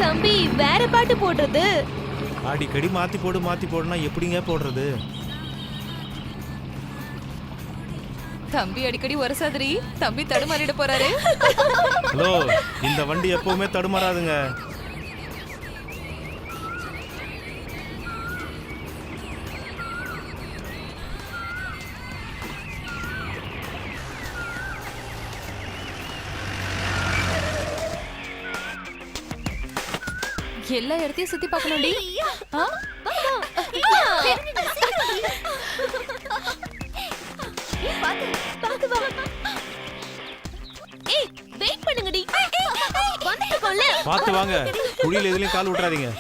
தம்பி வேற பாட்டு போடுறது. அடிக்கடி மாத்தி போடுனா எப்படிங்க போடுறது? தம்பி அடிக்கடி வரசாதிரி, தம்பி தடுமாறிட போறாரு. ஹலோ, இந்த வண்டி எப்பவுமே தடுமாறாதுங்க. எல்லா இடத்தையும் சுத்தி பார்க்கணும்டி. பாத்து வாங்க, குழியில எதுலயும் கால் விட்டுறாதீங்க.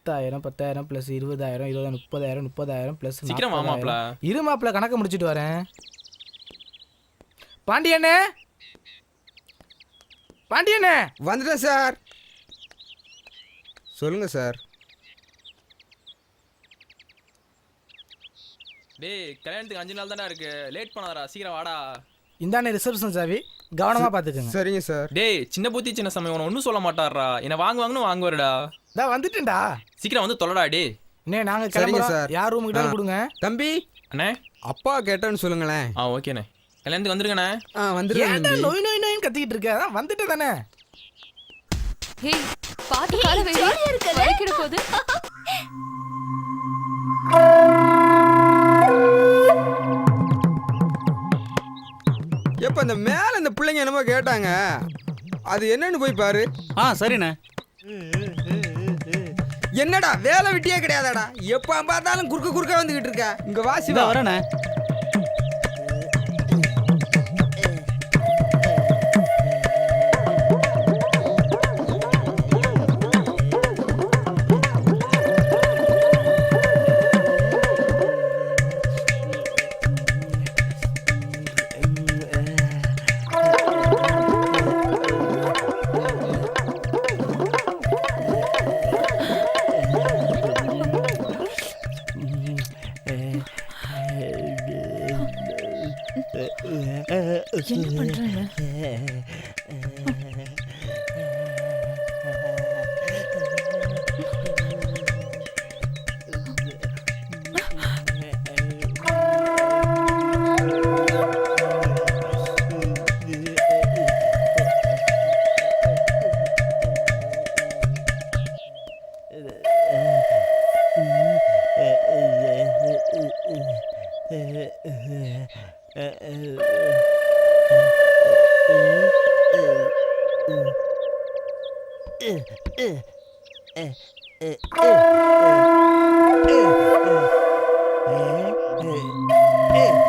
பத்தாயிரம் 10,000 + 20,000 20,000 30,000 30,000 + சீக்கிரம் மாமாப்ல. இரு மாப்ள, கணக்கு முடிச்சிட்டு வரேன். பாண்டியண்ணே, பாண்டியண்ணே வந்துட்டேன் சார். சொல்லுங்க சார். டேய், கல்யாணத்துக்கு 5 நாள் தானே இருக்கு, லேட் பண்ணாதடா, சீக்கிரம் வாடா. இந்தானே ரிசப்ஷன் சாவி, கவனமா பாத்துக்கங்க. சரிங்க சார். டேய், சின்ன புத்தி சின்ன சமயம், உன ஒன்றும் சொல்ல மாட்டாரா. என்ன வாங்குவாங்கன்னு வாங்குவாருடா. இதா வந்துட்டேன்டா. சீக்கிரம் வந்து தொலைடா. டே அண்ணே, நாங்க சரிங்க கிளம்புறோம் சார். யார் ரூம் கிட்ட கொடுங்க. தம்பி, அண்ணே. அப்பா கேட்டேன்னு சொல்லுங்களேன். ஓகேண்ணே, கல்யாணத்துக்கு வந்துருங்கண்ணே. வந்துருக்கேன். ஏன்டா நோய் நோய் நோயின்னு கத்திக்கிட்டு இருக்க? அதான் வந்துட்டு தானே. ஏய், பாத்து கால வெடி வலிக்கிட போகுது. எப்ப இந்த மேல இந்த பிள்ளைங்க என்னமோ கேட்டாங்க, அது என்னன்னு போய் பாரு. சரிண்ணே. என்னடா வேலை வெட்டியே கிடையாதாடா, எப்ப பார்த்தாலும் குறுக்க வந்துகிட்டு இருக்க. இங்க வாசி வரேண்ணே. என்ன பண்றாங்க? Eh